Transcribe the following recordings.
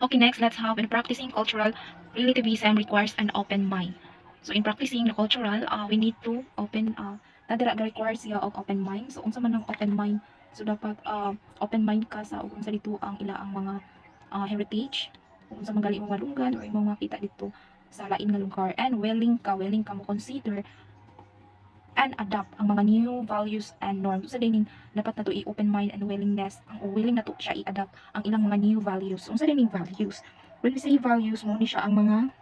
Okay, next, let's have in practicing cultural relativism requires an open mind. So in practicing the cultural, we need to open nadira requires siya of open mind. So unsa man ang open mind? So dapat open mind ka sa ug unsa dito ang ilaang mga heritage, kung unsa magali mo malunggan or imo makita dito sa lain nga lugar, and willing ka mo consider and adapt ang mga new values and norms. Sa dining dapat na to i-open mind and willingness, ang willing na to siya i-adapt ang ilang mga new values. Sa dining values, when we say values, mo ni siya ang mga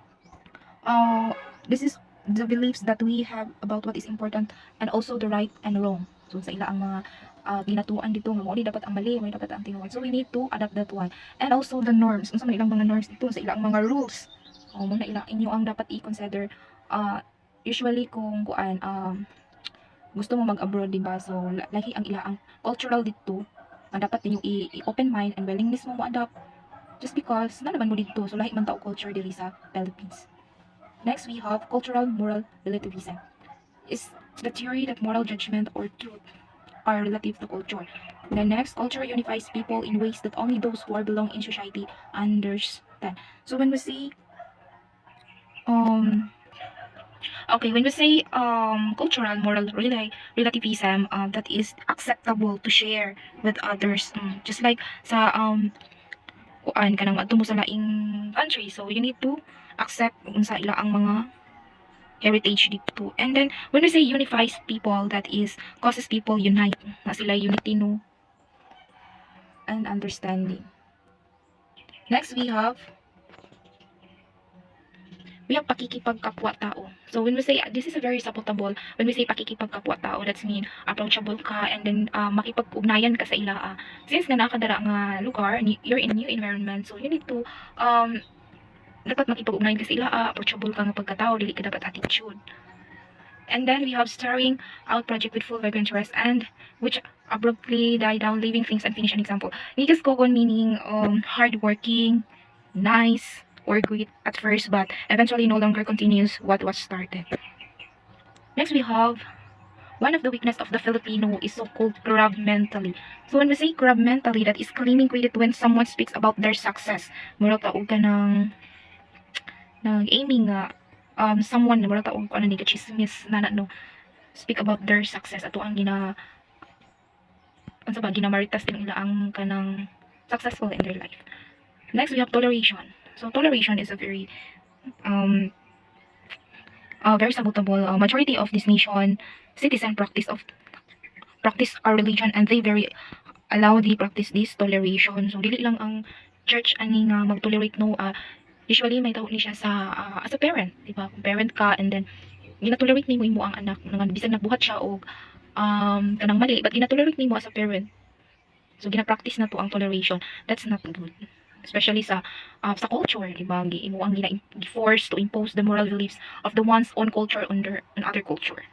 this is the beliefs that we have about what is important and also the right and wrong. So sa ila ang mga ginatuan dito nga mo ni dapat ang mali, mo dapat ang tinuod. So we need to adapt that one. And also the norms. Unsa man ilang mga norms dito sa ilang mga rules. Mo na ilang inyo ang dapat i-consider usually kung kuan gusto mo mag-abroad, diba? So, lahi ang ilaang cultural dito, dapat din yung i-open mind and willingness mo adapt just because, na naman mo dito. So, lahi man tao culture diri sa Philippines. Next, we have cultural moral relativism. Is the theory that moral judgment or truth are relative to culture. The next, culture unifies people in ways that only those who are belong in society understand. So, when we say, okay, when we say cultural moral relativism, that is acceptable to share with others. Just like sa kuan kanang adto mo sa laing country, so you need to accept unsa ila ang mga heritage dito. And then when we say unifies people, that is causes people unite, na sila unity no and understanding. Next we have pakikipagkapwa-tao. So when we say, this is a very supportable, when we say pakikipagkapwa-tao, that's mean approachable ka and then makipag-ugnayan ka sa ila. Since nga nakadara nga lugar, you're in a new environment, so you need to dapat makipag-ugnayan ka sa ila, approachable ka nga pagkatao, dili ka dapat attitude. And then we have starring out project with full vigor interest and which abruptly die down, leaving things unfinished. An example, Nikas Kogon meaning hardworking, nice, or great at first, but eventually no longer continues what was started. Next, we have one of the weakness of the Filipino is so-called grab mentally. So when we say grab mentally, that is claiming credit when someone speaks about their success. Mura taog ka ng aiming nga someone mura taog ko ano ni chismis na no speak about their success ato ang unsa ba ginamaritas din ila ang kanang successful in their life. Next, we have toleration. So toleration is a very sabotable. Majority of this nation citizen practice our religion and they very allow the practice this toleration. So dili lang ang church ani nga mag-tolerate no. Usually may tawag ni siya sa as a parent, di ba? Kung parent ka and then ginatolerate nimo imo ang anak nga bisan nagbuhat siya og kanang mali, but ginatolerate nimo as a parent. So gina-practice na to ang toleration. That's not good. Especially sa culture, di ba? Imo ang gina-force to impose the moral beliefs of the one's own culture under another culture.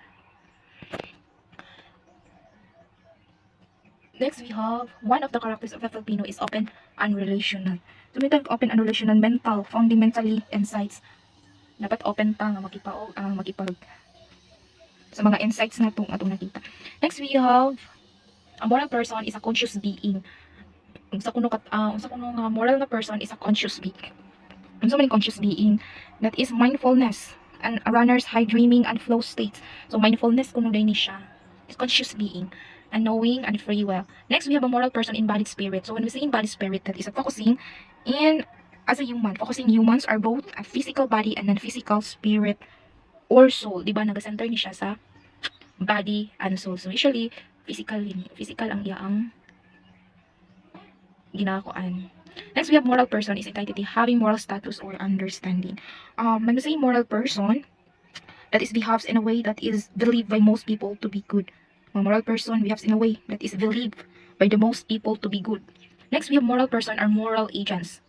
Next, we have one of the characters of the Filipino is open and relational. So, may open and relational, mental, fundamentally insights. Dapat open ta nga makipag sa mga insights na itong atong nakita. Next, we have a moral person is a conscious being. Unsa kuno nga moral na person is a conscious being. Unsa man conscious being? That is mindfulness and a runner's high dreaming and flow states. So, mindfulness kuno din ni siya. Is conscious being and knowing and free will. Next, we have a moral person embodied spirit. So when we say embodied spirit, that is a focusing in as a human. Focusing humans are both a physical body and non-physical spirit or soul. Diba? Nag-center ni siya sa body and soul. So usually, physical ang iyaang ginakuan. Next, we have moral person is entity having moral status or understanding. When we say moral person, that is behaves in a way that is believed by most people to be good. A moral person behaves in a way that is believed by the most people to be good. Next, we have moral person are moral agents.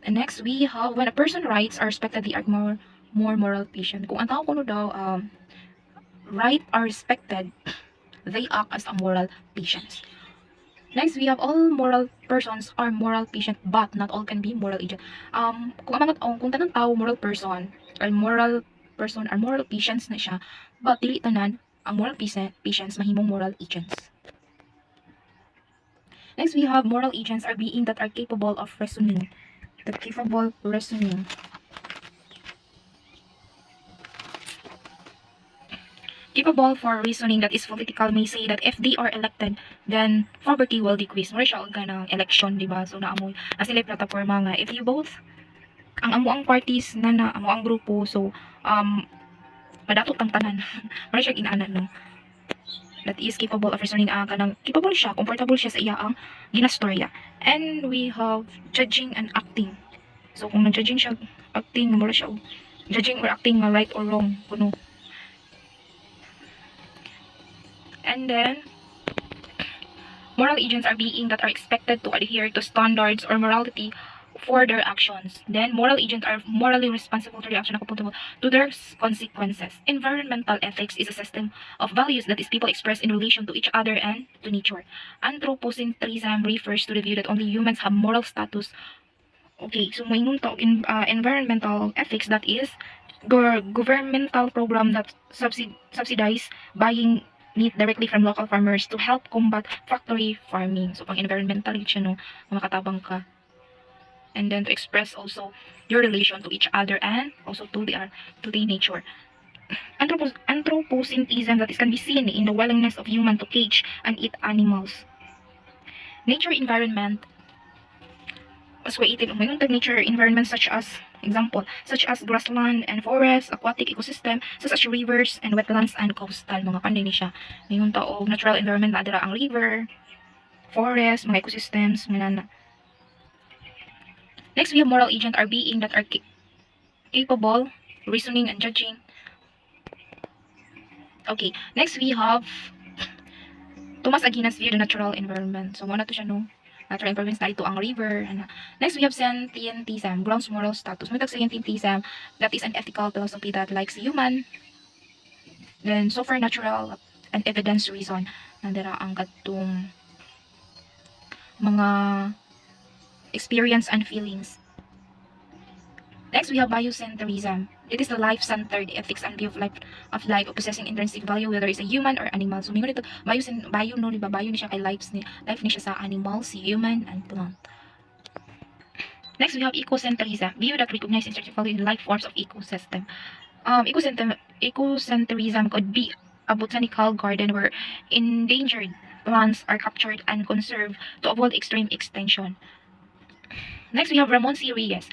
And next, we have when a person writes are respected, they are more moral patient. Kung ang tao kuno daw right are respected, they act as a moral patient. Next, we have all moral persons are moral patient, but not all can be moral agent. Kung tanang tao moral person are moral patients na siya, but dili tanan ang moral patients mahimong moral agents. Next, we have moral agents are beings that are capable of reasoning. That capable reasoning. Capable for reasoning that is political may say that if they are elected, then poverty will decrease. Mura siya og ganang election, di ba? So naamoy na sila plataporma nga if you both ang amo ang parties na amo ang grupo, so madatot ang tanan. Mura siya inaana no. That is capable of reasoning, kanang capable siya, comfortable siya sa iya ang ginastorya. And we have judging and acting. So kung nag-judging siya, acting mura siya og judging or acting nga right or wrong kuno. And then moral agents are beings that are expected to adhere to standards or morality for their actions. Then, moral agents are morally responsible to the action accountable to their consequences. Environmental ethics is a system of values that is people express in relation to each other and to nature. Anthropocentrism refers to the view that only humans have moral status. Okay, so maingon to in environmental ethics, that is governmental program that subsidize buying meat directly from local farmers to help combat factory farming. So pang environmental siya no, makatabang ka. And then to express also your relation to each other and also to the nature. Anthropocentrism, that is can be seen in the willingness of human to cage and eat animals. Nature environment was created of nature environments such as grassland and forest, aquatic ecosystem such as rivers and wetlands and coastal. Mga panday ni siya. Ngayon tao natural environment na adira ang river, forest, mga ecosystems, mga. Next, we have moral agent are being that are capable, reasoning and judging. Okay, next we have Thomas Aquinas view the natural environment. So, muna to siya no. Natural environments na ito ang river. Next, we have scientism, grounds moral status. May scientism, that is an ethical philosophy that likes human. Then, supernatural and evidence reason. Nandira ang katong mga experience and feelings. Next, we have biocentrism. It is the life-centered ethics and view of life of possessing intrinsic value, whether it's a human or animal. So, mingon ito, bio no, diba? Bio ni siya kay life ni siya sa animals, human, and plant. Next, we have ecocentrism. View that recognize and certify the life forms of ecosystem. Ecocentrism could be a botanical garden where endangered plants are captured and conserved to avoid extreme extinction. Next, we have Ramon C. Reyes.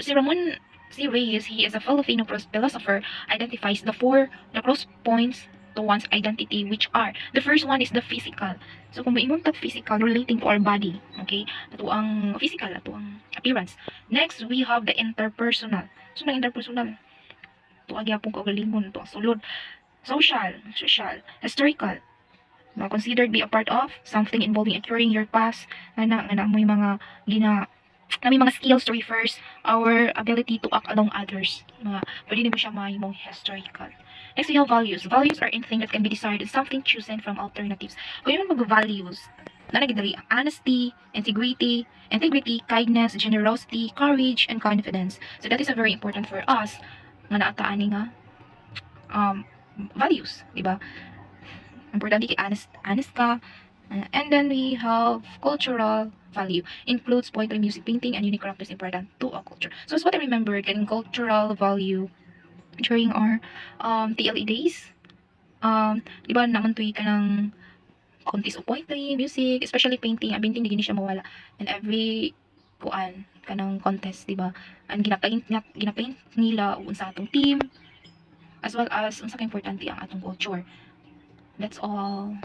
Si Ramon C. Reyes, he is a Filipino philosopher, identifies the cross points to one's identity, which are, the first one is the physical. So, kung maingon ta physical, relating to our body, okay? Ito ang physical, ito ang appearance. Next, we have the interpersonal. So, na interpersonal. Ito ang gyapon kaugalingon, ito ang sulod. Social, historical. Considered be a part of something involving occurring your past, nga may mga may mga skills to reverse our ability to act along others. Pwede din mo siya mahimong historical. Next, we have values. Values are anything that can be desired as something chosen from alternatives. Kung yun mag-values, nanagidali honesty, integrity, kindness, generosity, courage, and confidence. So that is a very important for us nga naataan nga values, di ba? Importante kay honest ka. And then we have cultural value. Includes poetry, music, painting, and unique characters important to a culture. So as what I remember, getting cultural value during our TLE days. Di ba naman tuwi ka ng contest of poetry, music, especially painting. Ang painting, di gini siya mawala. And every kanang contest, di ba? And ginapaint nila sa atong team, as well as unsa ka importante ang atong culture. That's all.